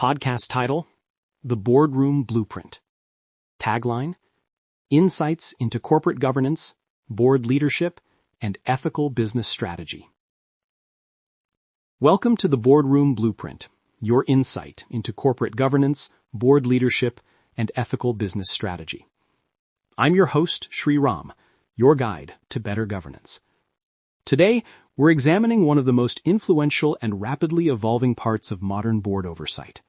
Podcast title: The Boardroom Blueprint. Tagline: Insights into corporate governance, board leadership, and ethical business strategy. Welcome to the Boardroom Blueprint, your insight into corporate governance, board leadership, and ethical business strategy. I'm your host, Sri Ram, your guide to better governance. Today, we're examining one of the most influential and rapidly evolving parts of modern board oversight.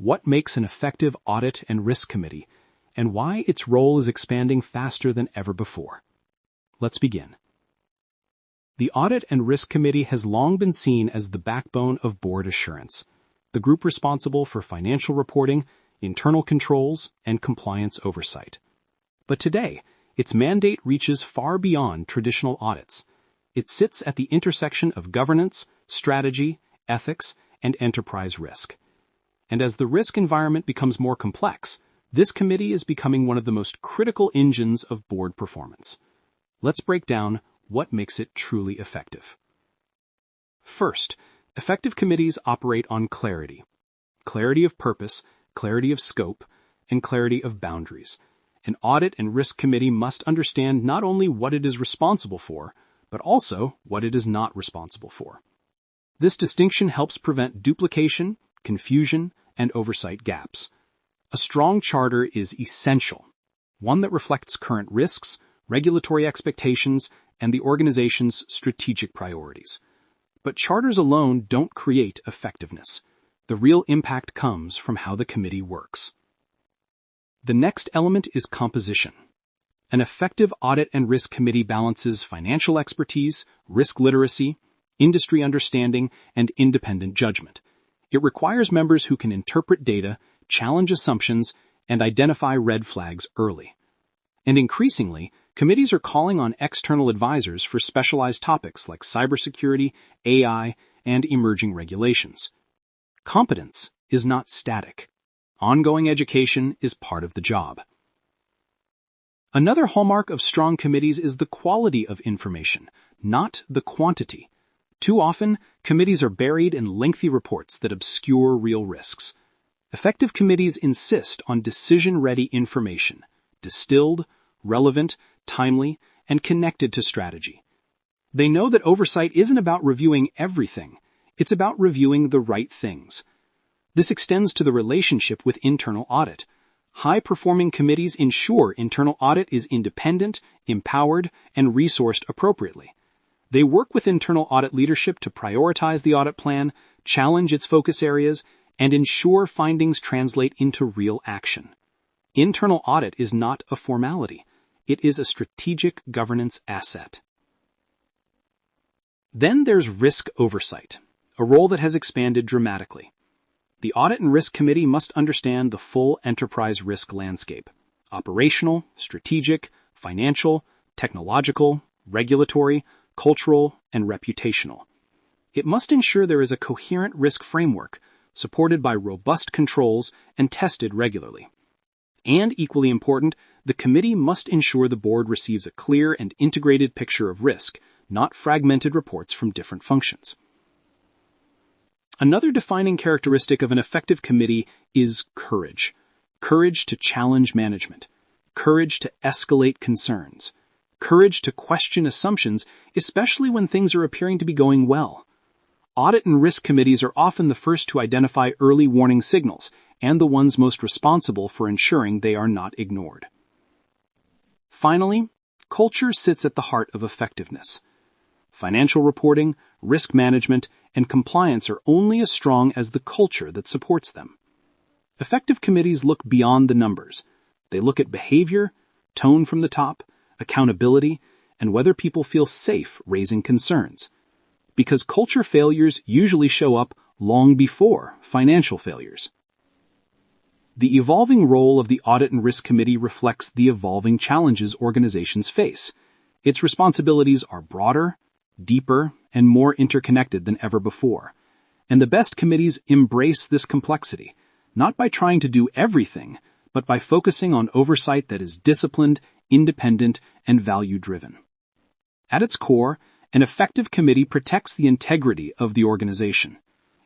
What makes an effective audit and risk committee, and why its role is expanding faster than ever before. Let's begin. The Audit and Risk Committee has long been seen as the backbone of board assurance, the group responsible for financial reporting, internal controls, and compliance oversight. But today, its mandate reaches far beyond traditional audits. It sits at the intersection of governance, strategy, ethics, and enterprise risk. And as the risk environment becomes more complex, this committee is becoming one of the most critical engines of board performance. Let's break down what makes it truly effective. First, effective committees operate on clarity. Clarity of purpose, clarity of scope, and clarity of boundaries. An audit and risk committee must understand not only what it is responsible for, but also what it is not responsible for. This distinction helps prevent duplication, confusion, and oversight gaps. A strong charter is essential, one that reflects current risks, regulatory expectations, and the organization's strategic priorities. But charters alone don't create effectiveness. The real impact comes from how the committee works. The next element is composition. An effective audit and risk committee balances financial expertise, risk literacy, industry understanding, and independent judgment. It requires members who can interpret data, challenge assumptions, and identify red flags early. And increasingly, committees are calling on external advisors for specialized topics like cybersecurity, AI, and emerging regulations. Competence is not static. Ongoing education is part of the job. Another hallmark of strong committees is the quality of information, not the quantity. Too often, committees are buried in lengthy reports that obscure real risks. Effective committees insist on decision-ready information, distilled, relevant, timely, and connected to strategy. They know that oversight isn't about reviewing everything, it's about reviewing the right things. This extends to the relationship with internal audit. High-performing committees ensure internal audit is independent, empowered, and resourced appropriately. They work with internal audit leadership to prioritize the audit plan, challenge its focus areas, and ensure findings translate into real action. Internal audit is not a formality. It is a strategic governance asset. Then there's risk oversight, a role that has expanded dramatically. The Audit and Risk Committee must understand the full enterprise risk landscape: operational, strategic, financial, technological, regulatory, cultural, and reputational. It must ensure there is a coherent risk framework, supported by robust controls and tested regularly. And equally important, the committee must ensure the board receives a clear and integrated picture of risk, not fragmented reports from different functions. Another defining characteristic of an effective committee is courage. Courage to challenge management. Courage to escalate concerns. Courage to question assumptions, especially when things are appearing to be going well. Audit and risk committees are often the first to identify early warning signals and the ones most responsible for ensuring they are not ignored. Finally, culture sits at the heart of effectiveness. Financial reporting, risk management, and compliance are only as strong as the culture that supports them. Effective committees look beyond the numbers. They look at behavior, tone from the top, accountability, and whether people feel safe raising concerns. Because culture failures usually show up long before financial failures. The evolving role of the Audit and Risk Committee reflects the evolving challenges organizations face. Its responsibilities are broader, deeper, and more interconnected than ever before. And the best committees embrace this complexity, not by trying to do everything, but by focusing on oversight that is disciplined, independent, and value-driven. At its core, an effective committee protects the integrity of the organization.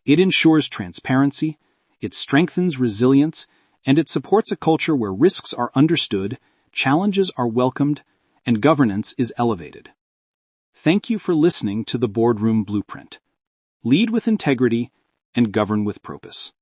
It ensures transparency, It strengthens resilience, and it supports a culture where risks are understood, challenges are welcomed, and governance is elevated. Thank you for listening to the Boardroom Blueprint. Lead with integrity and govern with purpose.